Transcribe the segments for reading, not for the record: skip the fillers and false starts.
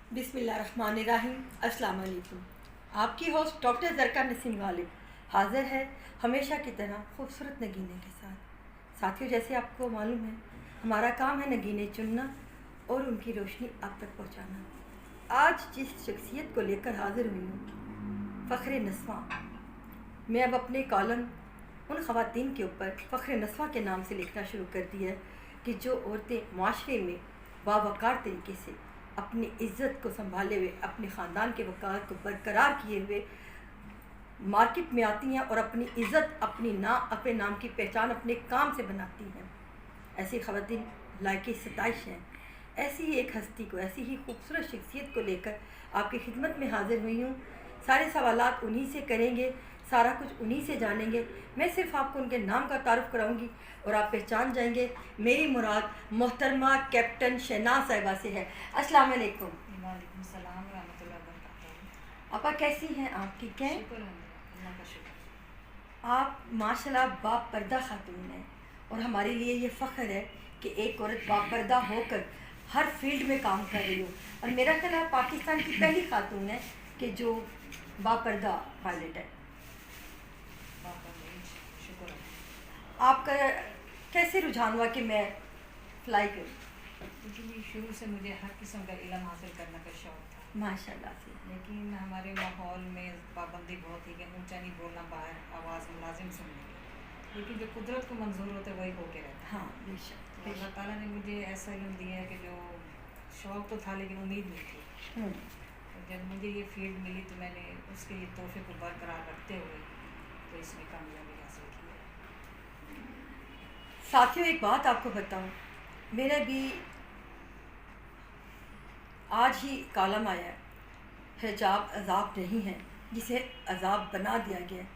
बिस्मिल्लाहिर्रहमानिर्रहीम। अस्सलाम वालेकुम। आपकी होस्ट डॉक्टर ज़रका नसीम गालिब हाज़िर है हमेशा की तरह खूबसूरत नगीने के साथ। साथियों, जैसे आपको मालूम है हमारा काम है नगीने चुनना और उनकी रोशनी आप तक पहुंचाना। आज जिस शख्सियत को लेकर हाज़िर हुई हूँ, फ़ख्र नस्वां। मैं अब अपने कॉलम उन ख़वातीन के ऊपर फ़ख्र नस्वां के नाम से लिखना शुरू कर दिया है कि जो औरतें माशरे में बावकार तरीके से अपनी इज़्ज़त को संभाले हुए, अपने ख़ानदान के वक़ार को बरकरार किए हुए मार्केट में आती हैं और अपनी इज़्ज़त, अपने नाम की पहचान अपने काम से बनाती हैं। ऐसी ख़वातीन लायक सताइश हैं। ऐसी ही एक हस्ती को, ऐसी ही खूबसूरत शख्सियत को लेकर आपकी खिदमत में हाज़िर हुई हूँ। सारे सवालात उन्हीं से करेंगे, सारा कुछ उन्हीं से जानेंगे। मैं सिर्फ आपको उनके नाम का तारुफ कराऊंगी और आप पहचान जाएंगे। मेरी मुराद मोहतरमा कैप्टन शहनाज साहिबा से है। अस्सलाम वालेकुम। वालेकुम सलाम रहमतुल्लाहि व बरकातहू। आपा कैसी हैं? आप ठीक हैं? शुक्र है, अल्लाह का शुक्र। आप माशाल्लाह बापर्दा खातून हैं और हमारे लिए ये फ़ख्र है कि एक औरत बापर्दा होकर हर फील्ड में काम कर रही हो। और मेरा ख्याल है पाकिस्तान की पहली खातून है कि जो बापर्दा पायलट है। शुक्र है। आपका कैसे रुझान हुआ कि मैं फ्लाई करूँ? क्योंकि शुरू से मुझे हर किस्म का इल्म हासिल करने का शौक़ था, माशाल्लाह से। लेकिन हमारे माहौल में पाबंदी बहुत थी कि ऊंचा नहीं बोलना, बाहर आवाज़ मुलाजिम सुनने की। लेकिन जो कुदरत को मंजूर होता है वही होके रहता है। हाँ, बेशक तो अल्लाह ताला ने मुझे ऐसा इल्म दिया है कि जो शौक़ तो था लेकिन उम्मीद नहीं थी। तो जब मुझे ये फील्ड मिली तो मैंने उसके लिए तोहफे को बरकरार रखते हुए तो इसमें कामयाबी हासिल की है। साथियों, एक बात आपको बताऊं, मेरा भी आज ही कॉलम आया है, हिजाब अजाब नहीं है जिसे अजाब बना दिया गया है।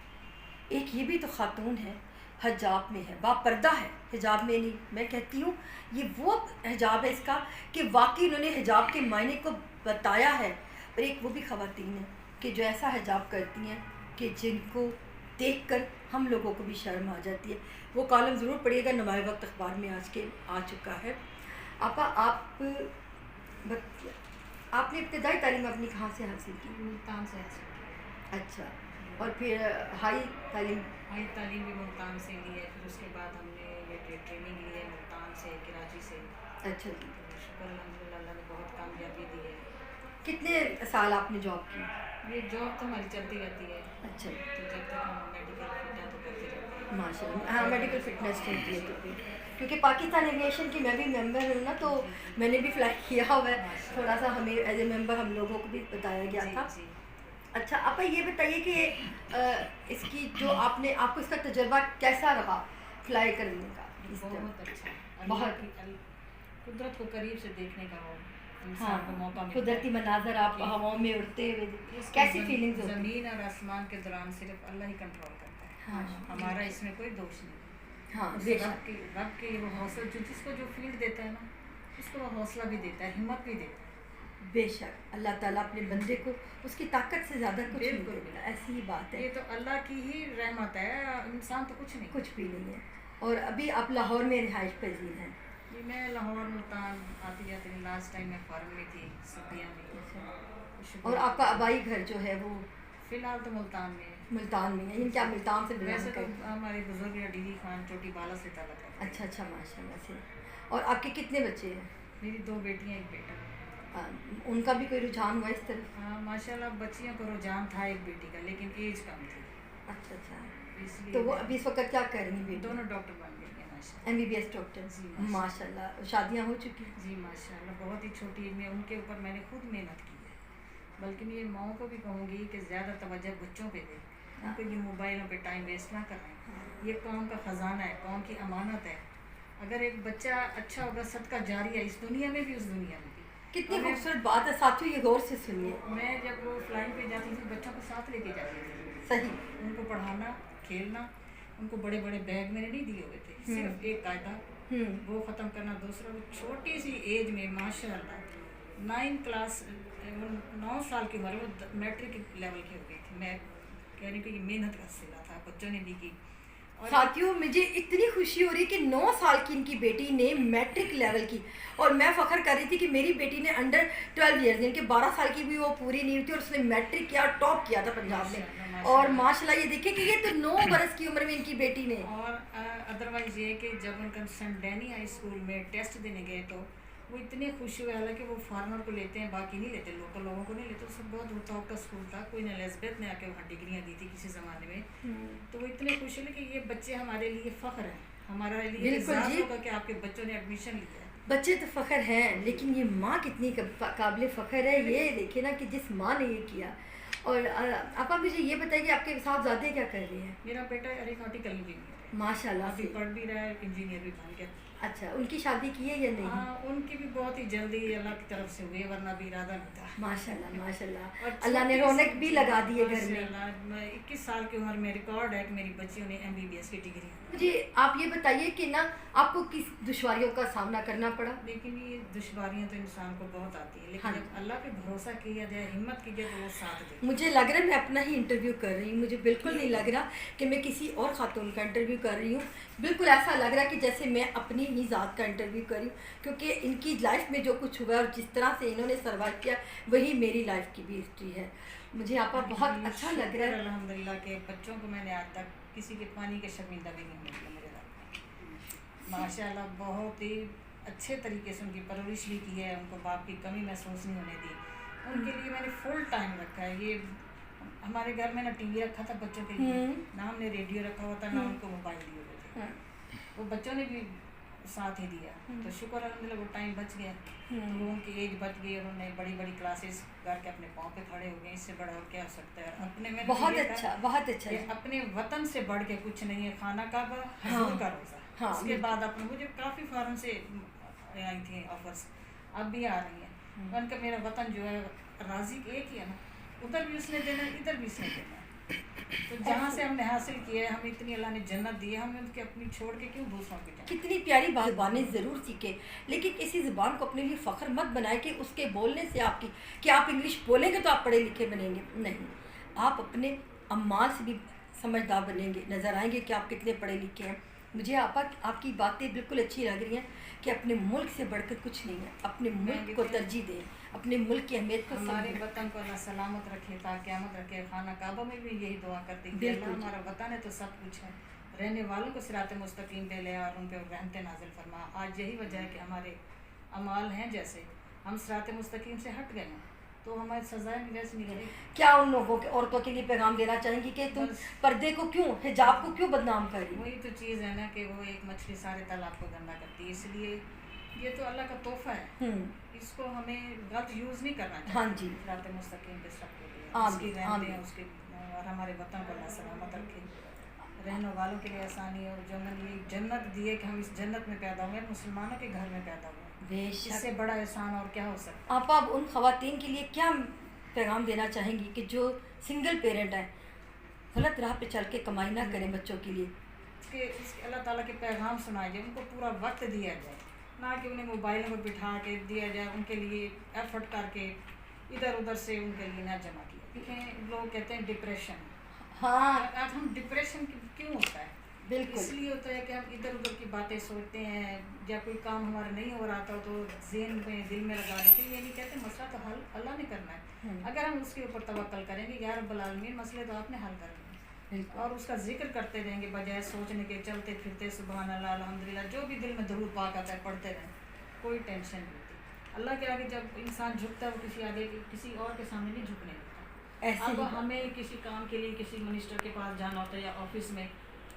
एक ये भी तो खातून है, हिजाब में है, बापर्दा है, हिजाब में नहीं। मैं कहती हूँ ये वो हिजाब है इसका कि वाकई उन्होंने हिजाब के मायने को बताया है। और एक वो भी ख़वातीन है कि जो ऐसा हिजाब करती हैं कि जिनको देखकर हम लोगों को भी शर्म आ जाती है। वो कॉलम ज़रूर पढ़िएगा, नुमाए वक्त अखबार में आज के आ चुका है। आपा, आपने इब्तदाई तालीम अपनी कहाँ से हासिल की? मुल्तान से हासिल की। अच्छा, और फिर हाई तालीम? हाई तालीम भी मुल्तान से ली है। फिर उसके बाद हमने ये ट्रेनिंग ली है मुल्तान से, कराची से। अच्छा जी। तो शुक्र अल्हम्दुलिल्लाह, अल्लाह ने बहुत कामयाबी दी है। कितने साल आपने जॉब की? ये जॉब तो हमारी चलती रहती है। अच्छा, तो जब तक हम मेडिकल फिट हैं तो करते रहते हैं। माशाल्लाह। हाँ, मेडिकल फिटनेस चलती है तो फिर, क्योंकि पाकिस्तान एविएशन की मैं भी मेंबर हूँ ना, तो मैंने भी फ्लाई किया हुआ है। थोड़ा सा हमें एज ए मेंबर हम लोगों को भी बताया गया था। जी। अच्छा, आप ये बताइए कि इसकी जो आपको इसका तजुर्बा कैसा रहा फ्लाई करने का? बहुत अच्छा। बहुत कुदरत को करीब से देखने का हो, हाँ, इंसान को मौका मिलता है। कुदरती मनाजर आप कि हवाओं में उड़ते हुए इसको कैसी फीलिंग्स होती? ज़मीन और आसमान के दौरान सिर्फ अल्लाह ही कंट्रोल करता है। हाँ, हमारा इसमें कोई दोष नहीं। हाँ, उस बेशक। रब के वो हौसला जिसको जो फील्ड देता है ना, उसको वो हौसला भी देता है, हिम्मत भी देता है। बेशक अल्लाह ताला अपने बंदे को उसकी ताकत से ज़्यादा कुछ नहीं बिल्कुल देता, ऐसी ही बात है। ये तो अल्लाह की ही रहमत है, इंसान तो कुछ नहीं। कुछ भी नहीं है। और अभी आप लाहौर में रिहाइश पजीर हैं? जी, मैं लाहौर मुल्तान आती जाती हूँ। लास्ट टाइम मैं फॉरन में थी, सर्दियाँ में। और आपका आबाई घर जो है वो फ़िलहाल तो मुल्तान में है। मुल्तान में है, यानी क्या मुल्तान से बिलोंग वैसे तो करते हैं? हमारे बुजुर्ग या डीडी खान चोटी बाला से ताल्लुक़ है। अच्छा, माशाल्लाह से। और आपके कितने बच्चे हैं? मेरी 2 बेटियाँ, 1 बेटा। उनका भी कोई रुझान हुआ इस तरफ? हाँ, माशाल्लाह बच्चियों को रुझान था एक बेटी का, लेकिन एज कम थी। अच्छा, इसलिए तो वो अभी इस वक्त क्या कर रही हैं? दोनों डॉक्टर बन गई हैं माशाल्लाह। MBBS doctor? जी माशाल्लाह। शादियाँ हो चुकी हैं? जी माशाल्लाह, बहुत ही छोटी एज में। उनके ऊपर मैंने खुद मेहनत की है। बल्कि मैं ये माओं को भी कहूँगी कि ज़्यादा तवज्जो बच्चों पे दें, उनको ये मोबाइलों पे टाइम वेस्ट ना करें। ये कौम का ख़जाना है, कौम की अमानत है। अगर एक बच्चा अच्छा होगा, सदका जारी है इस दुनिया में भी, उस दुनिया में भी। कितनी खूबसूरत बात है साथियों, ये गौर से सुनिए। मैं जब वो फ्लाइंग पे जाती थी, बच्चों को साथ लेके जाती थी। सही। उनको पढ़ाना, खेलना, उनको बड़े बड़े बैग मैंने नहीं दिए हुए थे। सिर्फ एक कायदा, वो ख़त्म करना। दूसरा, वो छोटी सी एज में माशाल्लाह 9 साल की उम्र, वो मैट्रिक लेवल की हो गई थी। मैं कह रही कि ये मेहनत का सिला था, बच्चों ने भी की। ساتھیوں مجھے اتنی خوشی ہو رہی ہے کہ 9 سال کی ان کی بیٹی نے میٹرک لیول کی، اور میں فخر کر رہی تھی کہ میری بیٹی نے انڈر 12 ایئرز یعنی کہ 12 سال کی بھی وہ پوری نہیں ہوئی تھی، اور اس نے میٹرک کیا، ٹاپ کیا تھا پنجاب میں. اور ماشاء اللہ یہ دیکھیں کہ یہ تو 9 برس کی عمر میں ان کی بیٹی نے. اور ادروائز یہ کہ جب ان کا سن ڈینی ہائی اسکول میں ٹیسٹ دینے گئے تو وہ اتنے خوش ہوئے، حالانکہ وہ فارمر کو لیتے ہیں، باقی نہیں لیتے، لوکل لوگوں کو نہیں لیتے. اس میں بہت ہوتا ہوتا اسکول تھا، کوئی نہ الزبیتھ نے آ کے وہاں ڈگریاں دی تھی کسی زمانے میں. تو وہ اتنے خوش ہوئے کہ یہ بچے ہمارے لیے فخر ہیں، ہمارے لیے اعزاز ہوگا کہ آپ کے بچوں نے ایڈمیشن لیا ہے. بچے تو فخر ہیں، لیکن یہ ماں کتنی قابل فخر ہے. یہ دیکھیں نا کہ جس ماں نے یہ کیا. اور آپ مجھے یہ بتائیے کہ آپ کے صاحبزادے کیا کر رہے ہیں؟ میرا بیٹا ایروناٹیکل انجینئر ہے، ماشاء اللہ ابھی پڑھ بھی رہا ہے، انجینئر بھی بن گیا. اچھا، ان کی شادی کی ہے یا نہیں؟ ہاں، ان کی بھی بہت ہی جلدی اللہ کی طرف سے ہوئی، ورنہ بھی ارادہ نہیں تھا. ماشاء اللہ ماشاء اللہ، اللہ نے رونق بھی لگا دی ہے گھر میں. 21 سال کی عمر میں ریکارڈ ہے کہ میری بچیوں نے MBBS کی ڈگری. مجھے آپ یہ بتائیے کہ نا آپ کو کس دشواریوں کا سامنا کرنا پڑا؟ لیکن یہ دشواریاں تو انسان کو بہت آتی ہیں، لیکن جب اللہ پہ بھروسہ کیا جائے، ہمت کی جائے تو وہ ساتھ دے. مجھے لگ رہا ہے میں اپنا ہی انٹرویو کر رہی ہوں، مجھے بالکل نہیں لگ رہا کہ میں کسی اور خاتون کا انٹرویو کر رہی ہوں. بالکل ایسا لگ رہا ہے کہ جیسے میں اپنی ہی ذات کا انٹرویو کر رہی ہوں، کیونکہ ان کی لائف میں جو کچھ ہوا ہے اور جس طرح سے انہوں نے سروائیو کیا وہی میری لائف کی بھی ہسٹری ہے. مجھے آپ کا بہت اچھا لگ رہا ہے. الحمدللہ کہ بچوں کو میں نے آج تک کسی کے پانی کے شرمندہ بھی نہیں ملا میرے رب نے. ماشاء اللہ بہت ہی اچھے طریقے سے ان کی پرورش بھی کی ہے، ان کو باپ کی کمی محسوس نہیں ہونے دی. ان کے لیے میں نے فل ٹائم رکھا ہے. یہ ہمارے گھر میں نہ ٹی وی رکھا تھا بچوں کے لیے، نہ ہم نے ریڈیو رکھا ہوا تھا، نہ ان کو موبائل دیے ہوئے تھے. وہ بچوں نے بھی ساتھ ہی دیا، تو شکر الحمدللہ وہ ٹائم بچ گیا. تو ان کی ایج بچ گئی، انہوں نے بڑی بڑی کلاسز کر کے اپنے پاؤں پہ کھڑے ہو گئے. اس سے بڑا اور کیا ہو سکتا ہے؟ اپنے میں بہت اچھا بہت اچھا. اپنے وطن سے بڑھ کے کچھ نہیں ہے. خانہ کعبہ، حضور کا روزہ، اس کے بعد اپنے مجھے کافی فارن سے آئی تھیں آفرس، اب بھی آ رہی ہیں. ان کا میرا وطن جو ہے راضی ایک ہی ہے نا، ادھر بھی اس نے دینا، ادھر بھی اس نے دینا. تو جہاں سے ہم نے حاصل کیا ہے، ہمیں اتنی اللہ نے جنت دی ہے، ہمیں ان کے اپنی چھوڑ کے کیوں دوسروں کی جائیں. کتنی پیاری زبانیں ضرور سیکھیں، لیکن کسی زبان کو اپنے لیے فخر مت بنائے کہ اس کے بولنے سے آپ کی کہ آپ انگلش بولیں گے تو آپ پڑھے لکھے بنیں گے. نہیں، آپ اپنے اعمال سے بھی سمجھدار بنیں گے، نظر آئیں گے کہ آپ کتنے پڑھے لکھے ہیں. مجھے آپ کی باتیں بالکل اچھی لگ رہی ہیں کہ اپنے ملک سے بڑھ کر کچھ نہیں ہے. اپنے ملک کو ترجیح دیں، اپنے ملک کی اہمیت کو ہمارے وطن کو اللہ سلامت رکھے تا قیامت رکھے. خانہ کعبہ میں بھی یہی دعا کرتے ہیں کہ اللہ ہمارا وطن ہے تو سب کچھ ہے، رہنے والوں کو صراط مستقیم پہ لے اور ان پہ رحمت نازل فرما. آج یہی وجہ ہے کہ ہمارے اعمال ہیں جیسے ہم صراط مستقیم سے ہٹ گئے ہیں تو ہماری سزائیں بھی ویسے نہیں رہی. کیا ان لوگوں کے عورتوں کے لیے پیغام دینا چاہیں گی کہ تم پردے کو کیوں، حجاب کو کیوں بدنام کر رہی؟ وہی تو چیز ہے نا کہ وہ ایک مچھلی سارے تالاب کو گندا کرتی ہے. اس لیے یہ تو اللہ کا تحفہ ہے، اس کو ہمیں غلط یوز نہیں کرنا چاہیے. ہاں جی، صراط مستقیم پہ سب کے لیے اس کی رحمتیں اس کے، اور ہمارے وطن کو اللہ سلامت رکھے، رہنے والوں کے لیے آسانی. اور جو میں نے جنت دی ہے کہ ہم اس جنت میں پیدا ہوئے، مسلمانوں کے گھر میں پیدا ہوئے، اس سے بڑا احسان اور کیا ہو سکتا ہے. آپ ان خواتین کے لیے کیا پیغام دینا چاہیں گی کہ جو سنگل پیرنٹ ہیں، غلط راہ پہ چل کے کمائی نہ کریں بچوں کے لیے؟ اس کے اللہ تعالیٰ کے پیغام سنائے جائے، ان کو پورا وقت دیا جائے، نہ کہ انہیں موبائل میں بٹھا کے دیا جائے. ان کے لیے ایفرٹ کر کے ادھر ادھر سے ان کے لیے نہ جمع کیا. دیکھیں لوگ کہتے ہیں ڈپریشن، ہاں اب ہم ڈپریشن کیوں ہوتا ہے؟ بالکل اس لیے ہوتا ہے کہ ہم ادھر ادھر کی باتیں سوچتے ہیں، یا کوئی کام ہمارا نہیں ہو رہا تھا تو ذہن میں دل میں لگا لیتے ہیں. یہ نہیں کہتے مسئلہ تو حل اللہ نے کرنا ہے. اگر ہم اس کے اوپر توکل کریں گے، یا رب العالمین مسئلے تو آپ نے حل کرنے ہیں، اور اس کا ذکر کرتے رہیں گے بجائے سوچنے کے، چلتے پھرتے سبحان اللہ الحمدللہ جو بھی دل میں درود پاک آتا ہے پڑھتے رہیں، کوئی ٹینشن نہیں ہوتی. اللہ کے آگے جب انسان جھکتا ہے وہ کسی آگے کسی اور کے سامنے نہیں جھکنے دیتا. اب ہمیں کسی کام کے لیے کسی منسٹر کے پاس جانا ہوتا ہے یا آفس میں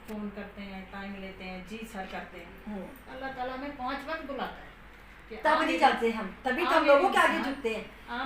فون کرتے ہیں، ٹائم لیتے ہیں، جی سر کرتے ہیں. اللہ تعالیٰ ہمیں 5 وقت بلاتا ہے، تب نہیں جاتے ہم، تبھی تو ہم لوگوں کے آگے جھکتے ہیں،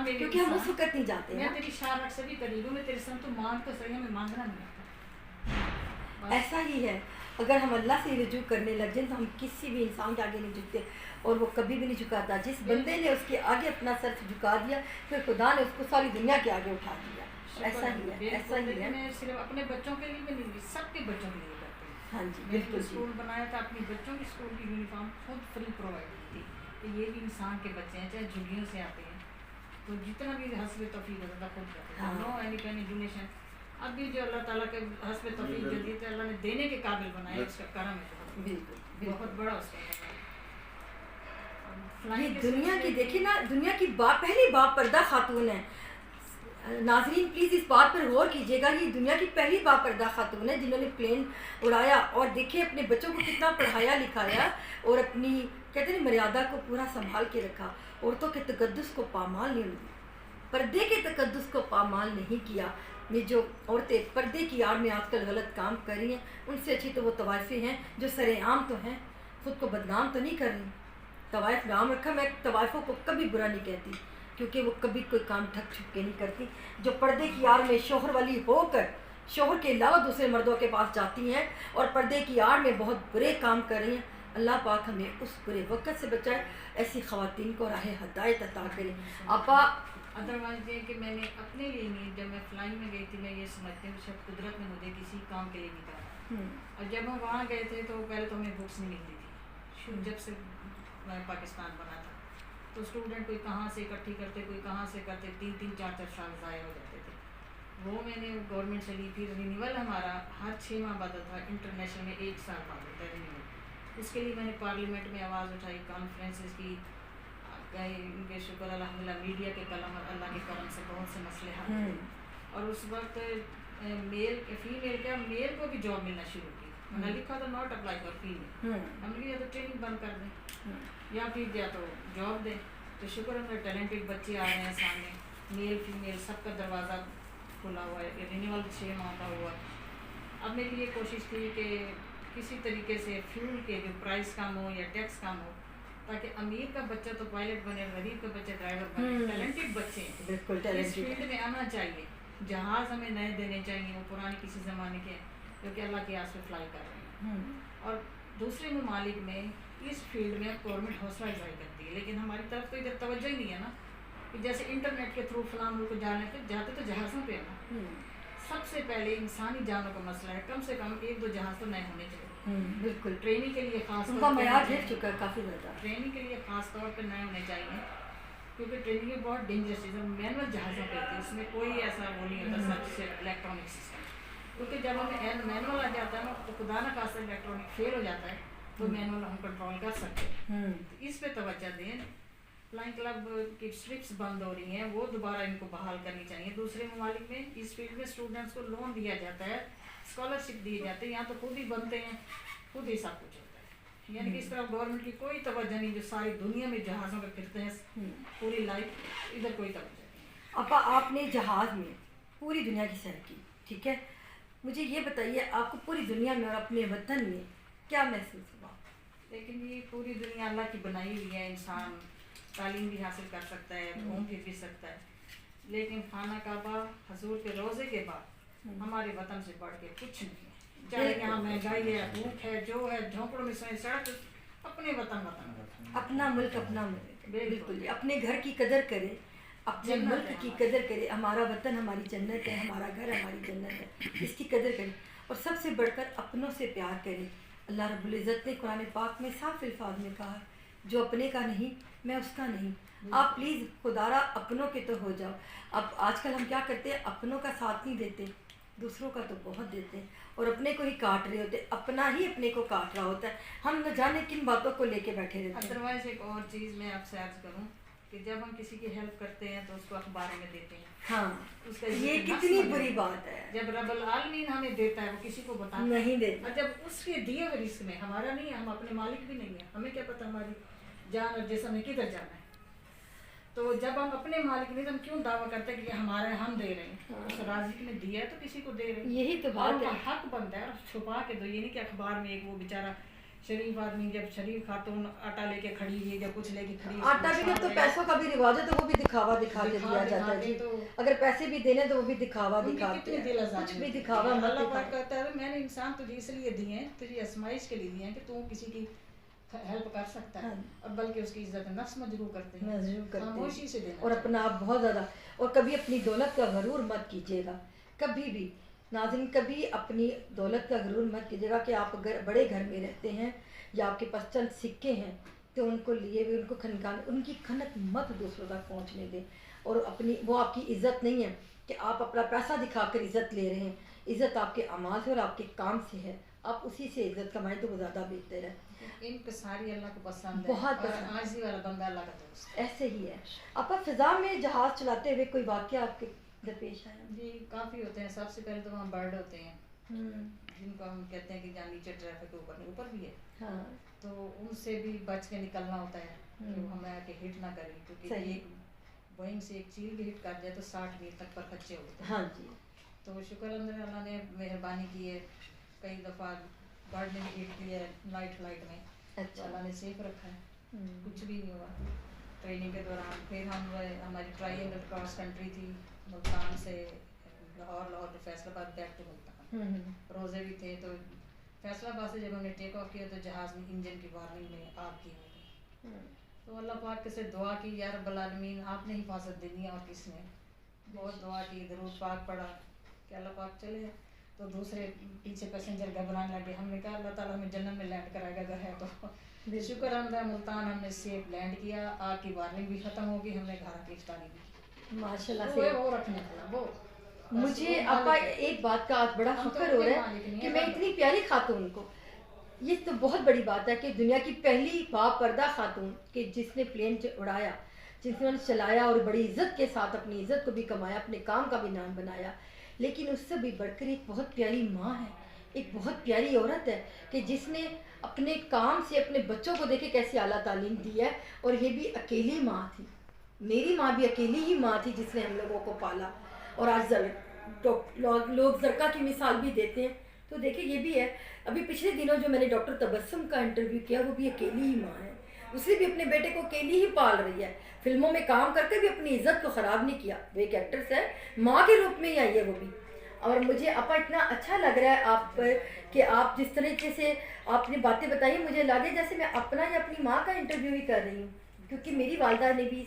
کیونکہ ہم اس وقت نہیں جاتے. میں تیری شارٹ سے بھی قریب ہوں، میں تیرے سن تو مانگ تو صحیح، ہمیں مانگنا نہیں آتا. ایسا ہی ہے، اگر ہم اللہ سے رجوع کرنے لگ جائیں تو ہم کسی بھی انسان کے آگے نہیں جھکتے، اور وہ کبھی بھی نہیں جھکاتا. جس بندے نے اس کے آگے اپنا سر جھکا دیا پھر خدا نے اس کو ساری دنیا کے آگے اٹھا دیا. ایسا ہی ہے، ایسا ہی ہے. میں صرف اپنے بچوں کے لیے بھی نہیں، سب کے بچوں کے لیے کرتے ہیں. ہاں جی میں بالکل. اسکول بنایا تھا، اپنی بچوں کی اسکول کی یونیفارم خود فری پرووائڈ کی تھی کہ یہ بھی انسان کے بچے ہیں، چاہے جھگیوں سے آتے ہیں، تو جتنا بھی حسب توفیق ہوتا تھا خود کرتے ہیں. Know any donation. अब भी जो अल्लाह ताला के हस्ब तौफीक जो दी थी, अल्लाह ने देने के काबिल बनाया, उसका करम है, बिल्कुल बहुत बड़ा उसका करम है। ये दुनिया की देखिए ना, दुनिया की पहली बापर्दा खातून है। नाजरीन प्लीज़ इस बात पर गौर कीजिएगा, ये दुनिया की पहली बापर्दा खातून है जिन्होंने प्लेन उड़ाया, और देखिए अपने बच्चों को कितना पढ़ाया लिखाया और अपनी कहते हैं मर्यादा को पूरा संभाल के रखा। औरतों के तकद्दुस को पामाल नहीं, पर्दे के तकद्दुस को पामाल नहीं किया। ये जो औरतें पर्दे की आड़ में आजकल गलत काम कर रही हैं, उनसे अच्छी तो वो तवाइफें हैं जो सरेआम तो हैं, ख़ुद को बदनाम तो नहीं कर रही। तवाइफ नाम रखा, मैं तवाइफों को कभी बुरा नहीं कहती, क्योंकि वो कभी कोई काम ठग छुप के नहीं करती। जो पर्दे की आड़ में शोहर वाली होकर शोहर के अलावा दूसरे मर्दों के पास जाती हैं और पर्दे की आड़ में बहुत बुरे काम कर रही हैं, अल्लाह पाक हमें उस बुरे वक़्त से बचाए, ऐसी ख़वातीन को राह हदायत अता करें। आपा अदरवाइज ये कि मैंने अपने लिए नहीं, जब मैं फ्लाइंग में गई थी, मैं ये समझती हूँ शायद कुदरत ने मुझे किसी काम के लिए निकाला। और जब हम वहाँ गए थे तो पहले तो हमें बुक्स नहीं मिलती थी, जब से मैं पाकिस्तान बना था तो स्टूडेंट कोई कहाँ से इकट्ठी करते, कोई कहाँ से करते, 3-3 4-4 साल ज़ाया हो जाते थे। वो मैंने गवर्नमेंट से ली। फिर रिन्यूअल हमारा हर 6 माह बाद था, इंटरनेशनल में 1 साल बाद होता है रिन्यूअल। उसके लिए मैंने पार्लियामेंट में आवाज़ उठाई, कॉन्फ्रेंसेस की, गए, इनके शुक्र अल्हम्दुलिल्लाह मीडिया के कलम और अल्लाह के करम से बहुत से मसले हल हुए। और उस वक्त मेल को भी जॉब मिलना शुरू की। मैंने लिखा था नॉट अप्लाई फॉर फीमेल, हमने या तो ट्रेनिंग बंद कर दें या फिर या तो जॉब दें। तो शुक्र है मेरे टैलेंटेड बच्चे आ रहे हैं सामने, मेल फीमेल सबका दरवाज़ा खुला हुआ है। रिन्यूअल 6 माह का हुआ। अब मेरी ये कोशिश थी कि किसी तरीके से फ्यूल के जो प्राइस कम हो या टैक्स कम हो, ताकि अमीर का बच्चा तो पायलट बने, गरीब का बच्चा ड्राइवर बने। टैलेंटेड बच्चे हैं, बिल्कुल इस टैलेंटेड फील्ड में आना चाहिए। जहाज़ हमें नए देने चाहिए, वो पुराने किसी ज़माने के जो कि अल्लाह के आस पे फ्लाई कर रहे हैं। और दूसरे ममालिक में इस फील्ड में गवर्नमेंट हौसला अफजाई करती है, लेकिन हमारी तरफ तो इधर तवज्जो ही नहीं है ना, कि जैसे इंटरनेट के थ्रू फलां मुल्क जाते तो जहाज़ों पे है ना। सबसे पहले इंसानी जानों का मसला है, कम से कम 1-2 जहाज़ तो नए होने चाहिए। बिल्कुल ट्रेनिंग के लिए खास उनका मयार गिर चुका है काफ़ी ज़्यादा। ट्रेनिंग के लिए खास तौर पर नए होने चाहिए, क्योंकि ट्रेनिंग में बहुत डेंजरस चीज़ है। मैनुअल जहाज़ों पे होती है, उसमें कोई ऐसा वो नहीं होता सच से इलेक्ट्रॉनिक सिस्टम, क्योंकि जब हमें मैनुअल आ जाता है ना तो खुदा न खासा इलेक्ट्रॉनिक फेल हो जाता है तो मैनुअल हम कंट्रोल कर सकते हैं। तो इस पे तवज्जो दें। फ्लाइंग क्लब की ट्रिप्स बंद हो रही हैं, वो दोबारा इनको बहाल करनी चाहिए। दूसरे ममालिक में इस फील्ड में स्टूडेंट्स को लोन दिया जाता है, स्कॉलरशिप दिए जाते हैं, यहाँ तो खुद ही बनते हैं, खुद ही सब कुछ होता है। यानी कि इस तरफ गवर्नमेंट की कोई तवज्जो नहीं, जो सारी दुनिया में जहाज़ों पे फिरते हैं पूरी लाइफ, इधर कोई तवज्जो नहीं। आपा आपने जहाज़ में पूरी दुनिया की सैर की, ठीक है, मुझे ये बताइए आपको पूरी दुनिया में और अपने वतन में क्या महसूस हुआ? लेकिन ये पूरी दुनिया अल्लाह की बनाई हुई है, इंसान तालीम भी हासिल कर सकता है, घूम फिर भी सकता है, लेकिन खाना काबा हजूर के रोज़े के बाद हमारे वतन से बढ़ के कुछ नहीं है। चाहे यहाँ महंगाई है, भूख है, जो है, झोंपड़ों में सोए, सड़क, अपने वतन अपना मुल्क अपना मुल्क, बिल्कुल। अपने घर की कदर करे, अपने मुल्क की कदर करे। हमारा वतन हमारी जन्नत है, हमारा घर हमारी जन्नत है, इसकी कदर करें और सबसे बढ़कर अपनों से प्यार करें। अल्लाह रब्बुल इज़्ज़त ने कुरान पाक में साफ अल्फाज में कहा, जो अपने का नहीं मैं उसका नहीं। आप प्लीज़ खुदारा अपनों के तो हो जाओ। अब आजकल हम क्या करते हैं, अपनों का साथ नहीं देते, दूसरों का तो बहुत देते हैं और अपने को ही काट रहे होते, अपना ही अपने को काट रहा होता है। हम न जाने किन बातों को लेके बैठे रहते हैं। अदरवाइज एक और चीज़ मैं आपसे अर्ज करूँ कि जब हम किसी की हेल्प करते हैं तो उसको अखबार में देते हैं। हाँ, उसका ये कितनी बुरी बात है। जब रब्बुल आलमीन हमें देता है वो किसी को बताता नहीं देता। और जब उसके दिए हुए रिस्क में हमारा नहीं है, हम अपने मालिक भी नहीं है, हमें क्या पता हमारी जान और जिस्म में किधर जाना है। तो जब हम अपने मालिक नहीं तो हम क्यों दावा करते हैं कि हमारा हम दे रहे हैं? उस राज़िक ने दिया है तो किसी को दे रहे हैं, यही तो बात है। हक बनता है। और छुपा के दो, ये नहीं कि अखबार में एक वो बेचारा शरीफ आदमी, जब शरीफ खातून आटा लेके खड़ी है या कुछ लेके खड़ी है, आटा भी तो पैसों का भी रिवाज है, तो वो भी दिखावा दिखा के दिया जाता है जी। अगर पैसे भी देने तो वो भी दिखावा दिखाते हैं, कुछ भी दिखावा मत अल्लाह दिखाओ। पाक कहता है मैंने इंसान तुझे इसलिए दिए हैं, तुझे आजमाइश के लिए दिए हैं कि तू किसी की हेल्प कर सकता है और बल्कि उसकी इज्जत नफ्स मजरूह करते हैं, खामोशी से देना और अपना आप बहुत ज़्यादा। और कभी अपनी दौलत का गरूर मत कीजिएगा, कभी भी नाज़रीन, कभी अपनी दौलत का गरूर मत कीजिएगा कि आप अगर बड़े घर में रहते हैं या आपके पास चंद सिक्के हैं تو ان کو لیے ہوئے ان کو کھنکانے، ان کی کھنک مت دوسروں تک پہنچنے دیں. اور اپنی وہ آپ کی عزت نہیں ہے کہ آپ اپنا پیسہ دکھا کر عزت لے رہے ہیں. عزت آپ کے اعمال سے اور آپ کے کام سے ہے. آپ اسی سے عزت کمائیں تو وہ زیادہ بہتر ہے. ان پہ ساری اللہ کو پسند ہے، بہت اور پسند. عاجزی والا بندہ اللہ کا دوست ہے. ایسے ہی ہے. آپ فضا میں جہاز چلاتے ہوئے کوئی واقعہ آپ کے درپیش آیا؟ جی کافی ہوتے ہیں. سب سے پہلے تو وہاں برڈ ہوتے ہیں ہوں. جن کو ہم کہتے ہیں کہ جہاں نیچے ٹریفک اوپر بھی ہے، ہاں. تو ان سے بھی بچ کے نکلنا ہوتا ہے کہ وہ ہمیں آ کے ہٹ نہ کریں، کیونکہ صحیح. ایک بوئنگ سے ایک چیل بھی ہٹ کر جائے تو 60 میل تک پر خدشے ہوتے ہیں. ہاں جی. تو شکر اللہ نے مہربانی کی ہے، کئی دفعہ برڈ نے بھی ہٹ کیا ہے نائٹ فلائٹ میں. اچھا. اللہ نے سیف رکھا ہے، ہوں. کچھ بھی نہیں ہوا ٹریننگ کے دوران. پھر ہماری ٹرائی کراس کنٹری تھی ملتان سے لاہور، لاہور سے فیصل آباد بیک ٹو ملتان. روزے بھی تھے تو فیصل آباد سے جب ہم نے ٹیک آف کیا تو جہاز میں انجن کی وارننگ میں آگ کی ہو گئی. تو اللہ پاک سے دعا کی یا رب العالمین آپ نے حفاظت دینی ہے، اور کس نے. بہت دعا کی، درود پاک پڑھا کہ اللہ پاک چلے. تو دوسرے پیچھے پیسنجر گھبرانے لگے. ہم نے کہا اللہ تعالیٰ ہمیں جنت میں لینڈ کرائے گا اگر ہے تو. شکر الحمد ملتان ہم نے سیف لینڈ کیا، آگ کی وارننگ بھی ختم ہو گئی، ہم نے گھر کی افطاری بھی کی. ماشاء اللہ وہ سے. وہ رکھنے والا وہ. مجھے آپا ایک بات کا آج بڑا فخر ہو رہا ہے کہ میں اتنی پیاری خاتون کو، یہ تو بہت بڑی بات ہے کہ دنیا کی پہلی باپردہ خاتون کہ جس نے پلین اڑایا، جس نے چلایا اور بڑی عزت کے ساتھ اپنی عزت کو بھی کمایا، اپنے کام کا بھی نام بنایا. لیکن اس سے بھی بڑھ کر ایک بہت پیاری ماں ہے، ایک بہت پیاری عورت ہے کہ جس نے اپنے کام سے اپنے بچوں کو دیکھے کیسی اعلیٰ تعلیم دی ہے. اور یہ بھی اکیلی ماں تھی. میری ماں بھی اکیلی ہی ماں تھی جس نے ہم لوگوں کو پالا. اور آج لوگ زرکا کی مثال بھی دیتے ہیں. تو دیکھیں یہ بھی ہے. ابھی پچھلے دنوں جو میں نے ڈاکٹر تبسم کا انٹرویو کیا، وہ بھی اکیلی ہی ماں ہے. اس نے بھی اپنے بیٹے کو اکیلی ہی پال رہی ہے. فلموں میں کام کر کے بھی اپنی عزت کو خراب نہیں کیا. وہ ایک ایکٹریس ہے، ماں کے روپ میں ہی آئی ہے وہ بھی. اور مجھے اپا اتنا اچھا لگ رہا ہے آپ پر کہ آپ جس طریقے سے آپ نے باتیں بتائی، مجھے لگے جیسے میں اپنا یا اپنی ماں کا انٹرویو ہی کر رہی ہوں. کیونکہ میری والدہ نے بھی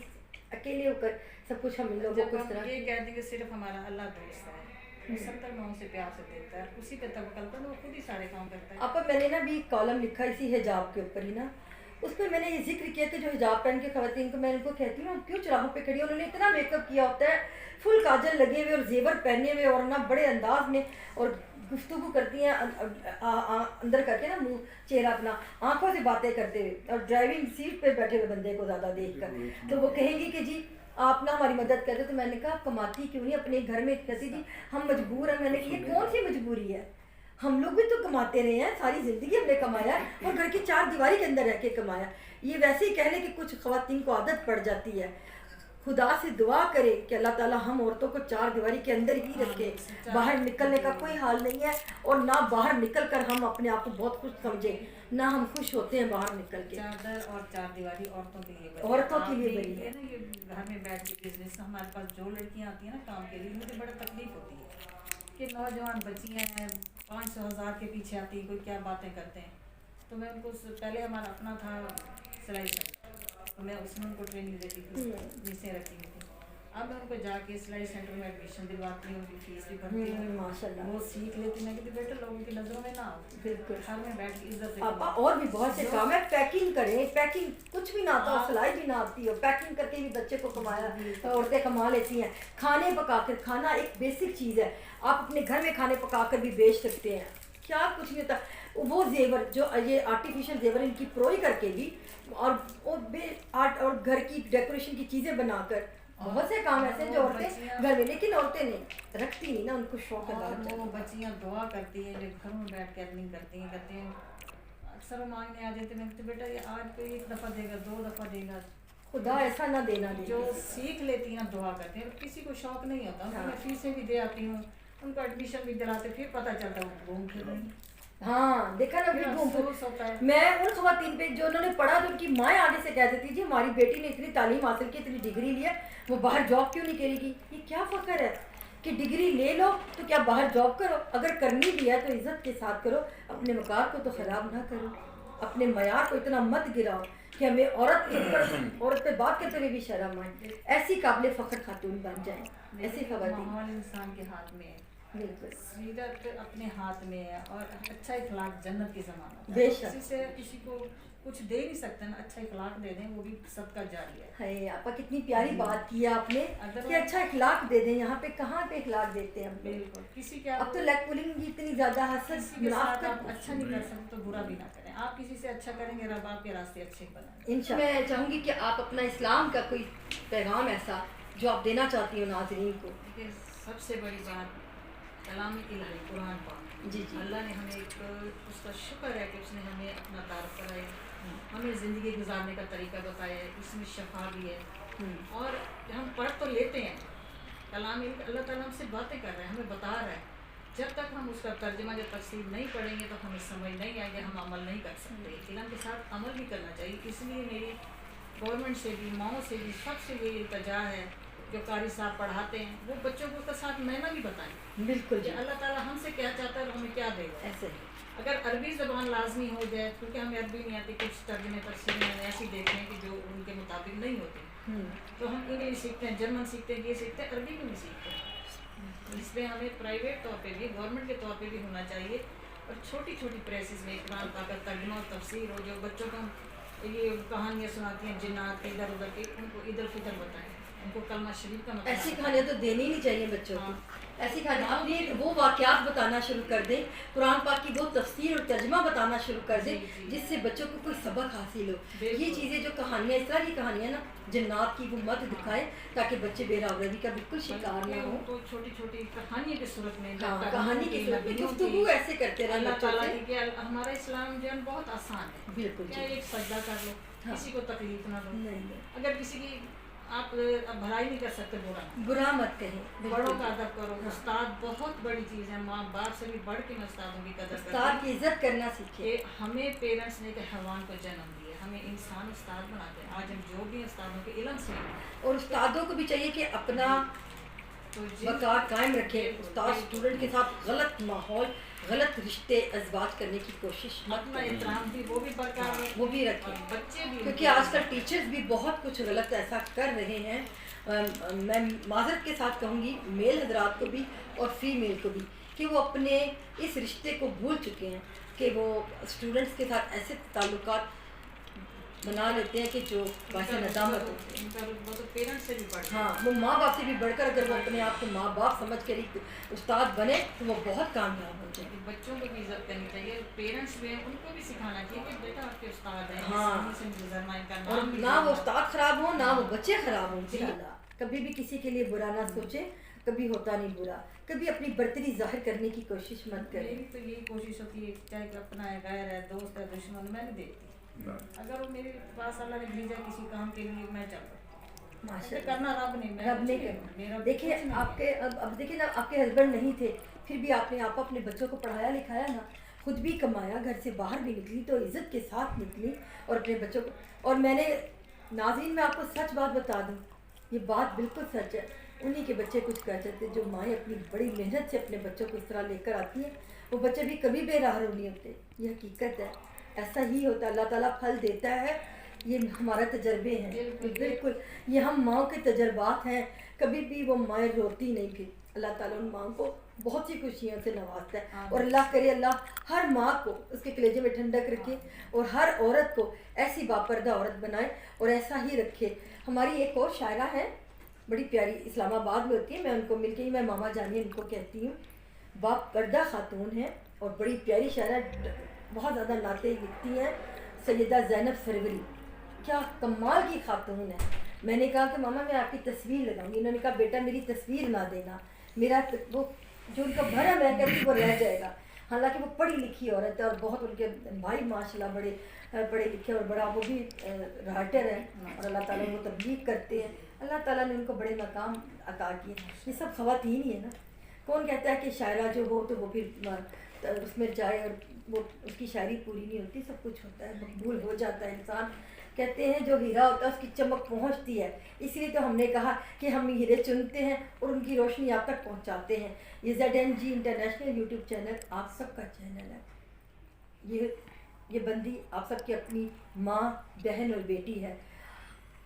اکیلے ہو کر سب کچھ ہم لوگوں کو اس طرح یہ کہتے ہیں کہ صرف ہمارا اللہ دوست ہے، 70 ماؤں سے پیار سے دیتا ہے، اسی پہ توکل کرتا ہے، وہ خود ہی سارے کام کرتا ہے. آپا میں نے نا بھی کالم لکھا اسی حجاب کے اوپر ہی نا، اس میں نے یہ ذکر کیا کہ جو حجاب پہن کے خواتین کو، میں ان کو کہتی ہوں کیوں چراغوں پہ کھڑی، انہوں نے اتنا میک اپ کیا ہوتا ہے، فل کاجل لگے ہوئے اور زیور پہنے ہوئے اور نا بڑے انداز میں، اور گفتگو کرتی ہیں اندر کر کے نا منہ چہرہ اپنا آنکھوں سے باتیں کرتے ہوئے، اور ڈرائیونگ سیٹ پہ بیٹھے ہوئے بندے کو زیادہ دیکھ کر. تو وہ کہیں گی کہ جی آپ نا ہماری مدد کرتے. تو میں نے کہا کماتی کیوں نہیں اپنے گھر میں؟ کہتی جی ہم مجبور ہیں. میں نے کہا یہ کون سی مجبوری ہے؟ ہم لوگ بھی تو کماتے رہے ہیں، ساری زندگی ہم نے کمایا اور گھر کی 4 دیواری کے اندر رہ کے کمایا. یہ ویسے ہی کہہ لیں کہ کچھ خواتین کو عادت پڑ جاتی ہے. خدا سے دعا کرے کہ اللہ تعالیٰ ہم عورتوں کو 4 دیواری کے اندر ہی رکھے. باہر نکلنے کا کوئی حال نہیں ہے، اور نہ باہر نکل کر ہم اپنے آپ کو بہت خوش سمجھیں، نہ ہم خوش ہوتے ہیں باہر نکل کے. چادر اور 4 دیواری عورتوں کے لیے بنی ہے. عورتوں کے لیے بنی ہے. نا یہ گھر میں بیٹھ کے بزنس، ہمارے پاس جو لڑکیاں آتی ہیں نا کام کے لیے، مجھے بڑا تکلیف ہوتی ہے کہ نوجوان بچیاں ہیں 500,000 کے پیچھے آتی ہیں، کوئی کیا باتیں کرتے ہیں. تو میں ان کو پہلے ہمارا اپنا تھا سلائی سینٹر، تو میں اس میں ان کو ٹریننگ دیتی تھی، جسے رکھی ہوئی تھی. اب میں ان کو جا کے سلائی سینٹر میں ایڈمیشن دلواتی ہوں، ان کی فیس بھی بھرتی ہوں، ماشاء اللہ وہ سیکھ لیتی. میں کہتی بیٹا لوگوں کی نظروں میں نہ آؤ، بالکل گھر میں بیٹھ کے عزت سے. آپا اور بھی بہت سے کام ہے. پیکنگ کریں، پیکنگ کچھ بھی نہ آتا ہو، سلائی بھی نہ آتی ہو، پیکنگ کر کے بھی بچے کو کمایا عورتیں کما لیتی ہیں. کھانے پکا کر، کھانا ایک بیسک چیز ہے. آپ اپنے گھر میں کھانے پکا کر بھی بیچ سکتے ہیں. کیا کچھ نہیں ہوتا. وہ زیور جو یہ آرٹیفیشل زیور ان کی پروئی کر کے بھی، اور گھر کی ڈیکوریشن کی چیزیں بنا کر، بہت سے کام ایسے جو عورتیں گھر میں، لیکن عورتیں نہیں رکھتی نہیں نا، ان کو شوق ہے. وہ بچیاں دعا کرتی ہیں جو گھروں میں بیٹھ کے ارننگ کرتی ہیں، کہتے ہیں اکثر وہ مانگنے آ جاتے ہیں. میں کہتے بیٹا یہ آج کوئی 1 دفعہ دے گا، 2 دفعہ دے گا، خدا ایسا نہ دینا دے. جو سیکھ لیتی ہیں دعا کرتے ہیں. کسی کو شوق نہیں ہوتا، میں فیسیں بھی دے آتی ہوں، ان کو ایڈمیشن بھی دلاتے، پھر پتہ چلتا ہے وہ گھوم پھر رہی ہیں. ہاں دیکھا نا بھی افسوس ہوتا ہے. میں ان خواتین پہ جو انہوں نے پڑھا، تو ان کی مائیں آگے سے کہہ دیتی جی ہماری بیٹی نے اتنی تعلیم حاصل کی، اتنی ڈگری لی ہے، وہ باہر جاب کیوں نہیں کرے گی؟ یہ کیا فخر ہے کہ ڈگری لے لو تو کیا باہر جاب کرو؟ اگر کرنی بھی ہے تو عزت کے ساتھ کرو، اپنے وقار کو تو خراب نہ کرو، اپنے معیار کو اتنا مت گراؤ کہ ہمیں عورت پہ بات کرتے ہوئے بھی شرم آئے. ایسی قابل فخر خاتون بن جائیں، ایسی خواتین. ماحول انسان کے ہاتھ میں ہے، بالکل سیرت اپنے ہاتھ میں ہے، اور اچھا اخلاق جنت کی ضمانت ہے. بے شک. کسی سے کسی کو कुछ दे नहीं सकते ना, अच्छा इखलाक दे दें, वो भी सदका जारी है। आपा कितनी प्यारी बात की है आपने कि अच्छा इखलाक दे दें। यहाँ पे कहाँ पे इखलाक देते हैं हम? बिल्कुल। किसी के अब तो लेग पुलिंग की इतनी ज़्यादा हसद मुनाफिकत, आप अच्छा नहीं कर सकते तो बुरा भी ना करें। आप किसी से अच्छा करेंगे, रब आपके रास्ते अच्छे बनाएंगे इंशाअल्लाह। मैं चाहूँगी कि आप अपना इस्लाम का कोई पैगाम ऐसा जो आप देना चाहती हो नाज़रीन को। देखिए, सबसे बड़ी बात कलाम इलाही कुरान पाक। जी। अल्लाह ने हमें एक उसका शुक्र है कि उसने हमें अपना तारफ़ कराया, हमें ज़िंदगी गुजारने का तरीका बताया है, इसमें शफा भी है। और हम पढ़ तो लेते हैं कलाम, अल्लाह ताला हमसे बातें कर रहे हैं, हमें बता रहा है। जब तक हम उसका तर्जमा या तफसीर नहीं पढ़ेंगे तो हमें समझ नहीं आएगी, हम अमल नहीं कर सकते। इल्म के साथ अमल भी करना चाहिए। इसलिए मेरी गवर्नमेंट से भी, माओ से भी, सबसे ये इल्तजा है जो कारी साहब पढ़ाते हैं वो बच्चों को उसका साथ मैना भी बताएं। बिल्कुल कि अल्लाह ताला हमसे क्या चाहता है और हमें क्या देगा। ऐसे ही अगर अरबी ज़बान लाजमी हो जाए, क्योंकि हमें अरबी नहीं आती, कुछ तर्जमे तफसीरें हमें ऐसी देखते हैं कि जो उनके मुताबिक नहीं होती, तो हम इंग्लिश सीखते हैं, जर्मन सीखते हैं, ये सीखते हैं, अरबी क्यों नहीं सीखते। इसलिए हमें प्राइवेट तौर पे भी, गवर्नमेंट के तौर पे भी होना चाहिए। और छोटी छोटी प्रेसेस में कुरान पाक का तर्जुमा और तफसीर हो, जो बच्चों को ये कहानियाँ सुनाती हैं जिन्नात इधर उधर की, उनको इधर फिधर बताएं, उनको कलमा शरीफ का मतलब। ऐसी कहानियाँ तो देनी नहीं चाहिए बच्चों को। ऐसी कहानी आपने वो वाक़यात बताना शुरू कर दें, कुरान पाक की वो तफसीर और तर्जमा बताना शुरू कर दें जिससे बच्चों को कोई सबक हासिल हो। ये चीज़ें जो कहानियाँ, इस तरह की कहानियाँ ना जन्नात की, वो मत दिखाएं ताकि बच्चे बेराबरी का बिल्कुल शिकार ना हो। तो छोटी छोटी कहानी की सूरत में, कहानी की सूरत में गुफ्तगू ऐसे करते रहें अल्लाह बच्चों ताला से। की हमारा इस्लाम जो है बहुत आसान है। बिल्कुल क्या एक सजदा कर लो, किसी को तकलीफ ना दो। नहीं, अगर किसी की आप भलाई नहीं कर सकते, बुरा मत कहें, बड़ों का अदब करो। उस्ताद बहुत बड़ी चीज़ है, माँ बाप से भी बढ़ के मैं उस्तादों की कदर करती हूँ। उस्ताद की इज्जत करना सीखे। हमें पेरेंट्स ने तो हैवान को जन्म दिया, हमें इंसान उस्ताद बनाते हैं। आज हम जो भी उस्तादों के इल्म से, और उस्तादों को भी चाहिए कि अपना वक़ार कायम रखें। उस्ताद स्टूडेंट के साथ गलत माहौल, गलत रिश्ते अज़वाज करने की कोशिश मत अपना एहतराम भी वो भी बरकरार रखें, वो भी रखें। बच्चे भी, क्योंकि आजकल टीचर्स भी बहुत कुछ गलत ऐसा कर रहे हैं। मैं माज़रत के साथ कहूँगी मेल हजरात को भी और फीमेल को भी, कि वो अपने इस रिश्ते को भूल चुके हैं कि वो स्टूडेंट्स के साथ ऐसे ताल्लुकात बना लेते हैं कि जो वैसे नदामत होते हैं। वो तो पेरेंट्स से भी बढ़, हाँ, वो माँ बाप से भी बढ़कर अगर वो अपने आप को माँ बाप समझ कर एक उस्ताद बने तो वो बहुत कामयाब हो जाए। बच्चों को भी इज्जत करनी चाहिए, पेरेंट्स भी हैं उनको भी सिखाना चाहिए कि बेटा आपके उस्ताद हैं, हाँ, से गुजरना, इनका और नाम ना वो उस्ताद खराब हो ना वो बच्चे खराब हों। कभी भी किसी के लिए बुरा ना सोचे, कभी होता नहीं बुरा, कभी अपनी बर्तरी जाहिर करने की कोशिश मत करें। मेरी तो यही कोशिश होती है, चाहे अपना है, गैर है, दोस्त है, दुश्मन, मैं नहीं देखती। अगर वो मेरे पास अल्लाह ने भेजा किसी काम के लिए, मैं चल पड़ती। माशाल्लाह, करना रब ने, रब ने करना। देखिए आपके अब देखिए ना, आपके हस्बैंड नहीं थे, फिर भी आपने आप अपने बच्चों को पढ़ाया लिखाया ना, खुद भी कमाया, घर से बाहर भी निकली तो इज़्ज़त के साथ निकली और अपने बच्चों को। और मैंने नाज़रीन मैं आपको सच बात बता दूँ, ये बात बिल्कुल सच है, उन्हीं के बच्चे कुछ कर जाते जो माएँ अपनी बड़ी मेहनत से अपने बच्चों को इस तरह लेकर आती हैं, वो बच्चे भी कभी बेराहर नहीं होते। ये हकीकत है, ऐसा ही होता है। अल्लाह ताला फल देता है, ये हमारा तजर्बे हैं। बिल्कुल ये हम माँओं के तजर्बात हैं, कभी भी वो माएँ रोती नहीं थी। अल्लाह ताला उन माँ को बहुत सी खुशियों से नवाजता है। और अल्लाह करे अल्लाह हर माँ को उसके कलेजे में ठंडक रखे और हर औरत को ऐसी बापर्दा औरत बनाए और ऐसा ही रखे। हमारी एक और शायरा है, बड़ी प्यारी, इस्लामाबाद में होती है, मैं उनको मिल के ही मैं मामा जानी उनको कहती हूँ। बापर्दा खातून है और बड़ी प्यारी शायरा, बहुत ज़्यादा नाते लिखती हैं, सैयदा ज़ैनब सरवरी, क्या कमाल की खातून है। मैंने कहा कि मामा मैं आपकी तस्वीर लगाऊंगी, उन्होंने कहा बेटा मेरी तस्वीर ना देना, मेरा वो जो उनका भरम है कहती वो रह जाएगा। हालांकि वो पढ़ी लिखी औरत है और बहुत उनके भाई माशाल्लाह बड़े पढ़े लिखे और बड़ा वो भी राइटर है और अल्लाह ताला वो तबलीग करते हैं। अल्लाह ताला ने उनको बड़े मकाम अता किए। ये सब ख़वातीन ही है ना। कौन कहता है कि शायरा जो हो तो वो फिर उसमें जाए और वो उसकी शायरी पूरी नहीं होती, सब कुछ होता है, मकबूल हो जाता है इंसान। कहते हैं जो हीरा होता है उसकी चमक पहुंचती है, इसलिए तो हमने कहा कि हम हीरे चुनते हैं और उनकी रोशनी आप तक पहुंचाते हैं। ये ZNG इंटरनेशनल यूट्यूब चैनल आप सबका चैनल है। ये बंदी आप सबकी अपनी माँ, बहन और बेटी है।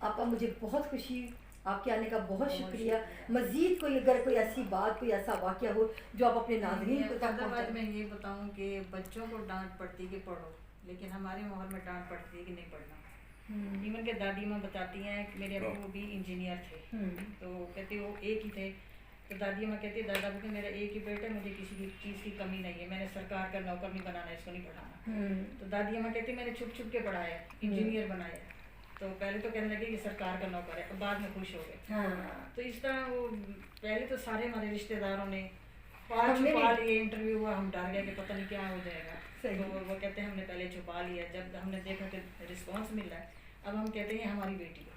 आपा मुझे बहुत खुशी, आपके आने का बहुत शुक्रिया। मज़ीद कोई अगर कोई ऐसी बात, कोई ऐसा वाक़या हो जो आप अपने नाज़रीन को तक मैं ये बताऊं कि बच्चों को डांट पड़ती कि पढ़ो, लेकिन हमारे माहौल में डांट पड़ती है कि नहीं पढ़ना। इवन के दादी माँ बताती हैं कि मेरे अबू भी इंजीनियर थे, तो कहते वो एक ही थे, तो दादी माँ कहती है दादा को मेरा एक ही बेटा, मुझे किसी भी चीज़ की कमी नहीं है, मैंने सरकार का नौकर नहीं बनाना, इसको नहीं पढ़ाना। तो दादी माँ कहती मैंने छुप छुप के पढ़ाया, इंजीनियर बनाया। तो पहले तो कहने लगे कि सरकार का नौकर है, और बाद में खुश हो गए। तो इस तरह वो पहले तो सारे हमारे रिश्तेदारों ने छुपा लिए, इंटरव्यू हुआ, हम डर गए कि पता नहीं क्या हो जाएगा। तो वो कहते हैं हमने पहले छुपा लिया, जब हमने देखा कि रिस्पॉन्स मिल रहा है, अब हम कहते हैं हमारी बेटी है।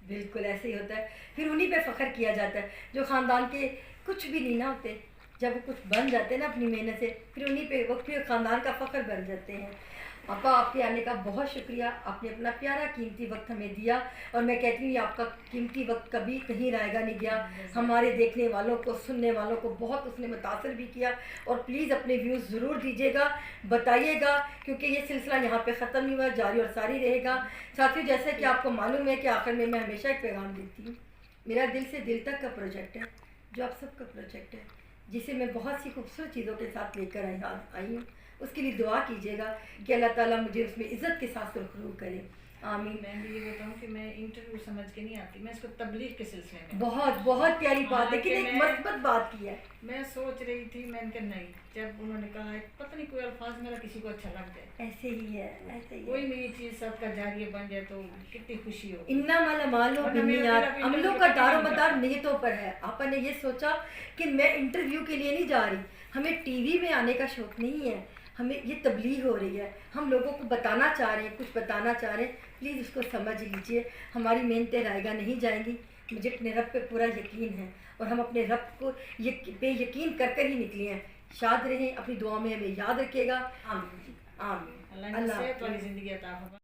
बिल्कुल ऐसे ही होता है, फिर उन्हीं पे फ़ख्र किया जाता है जो ख़ानदान के कुछ भी नहीं ना होते, जब वो कुछ बन जाते हैं ना अपनी मेहनत से, फिर उन्हीं पे वो फिर ख़ानदान का फ़ख्र बन जाते हैं। आपा आपके आने का बहुत शुक्रिया, आपने अपना प्यारा कीमती वक्त हमें दिया, और मैं कहती हूँ आपका कीमती वक्त कभी कहीं रहेगा नहीं गया। हमारे देखने वालों को, सुनने वालों को बहुत उसने मुतासर भी किया, और प्लीज़ अपने व्यूज़ ज़रूर दीजिएगा, बताइएगा, क्योंकि ये सिलसिला यहाँ पे ख़त्म नहीं हुआ, जारी और सारी रहेगा। साथियों, जैसे कि आपको मालूम है कि आखिर में मैं हमेशा एक पैगाम देती हूँ, मेरा दिल से दिल तक का प्रोजेक्ट है, जो आप सबका प्रोजेक्ट है, जिसे मैं बहुत सी खूबसूरत चीज़ों के साथ लेकर आई हूँ। उसके लिए दुआ कीजिएगा कि अल्लाह ताला मुझे उसमें इज़्ज़त के साथ सुरखरू करे। आमीन। मैं भी ये बताऊँ कि मैं इंटरव्यू समझ के नहीं आती, मैं इसको तबलीग के सिलसिले में बहुत बहुत प्यारी बात है, लेकिन एक मस्बत बात की है। मैं सोच रही थी, मैंने कहा नहीं, जब उन्होंने कहा पता नहीं कोई अल्फाज मेरा किसी को अच्छा लग जाए, ऐसे ही है, ऐसे ही कोई नई चीज़ सबका जारिया बन जाए तो कितनी खुशी हो। इन्ना माला मालो बिनियात, अमलों का दारो मदार नियतों पर है। आपा ने ये सोचा कि मैं इंटरव्यू के लिए नहीं जा रही, हमें टीवी में आने का शौक़ नहीं है, हमें ये तबलीग हो रही है, हम लोगों को बताना चाह रहे हैं, कुछ बताना चाह रहे हैं, प्लीज़ उसको समझ लीजिए। हमारी मेहनतें रायगा नहीं जाएंगी, मुझे अपने रब पे पूरा यकीन है, और हम अपने रब को पे यकीन कर कर ही निकले हैं। शाद रहें, अपनी दुआ में हमें याद रखिएगा। आमीन आमीन। अल्लाह ने सेहत वाली ज़िंदगी अता फरमाए।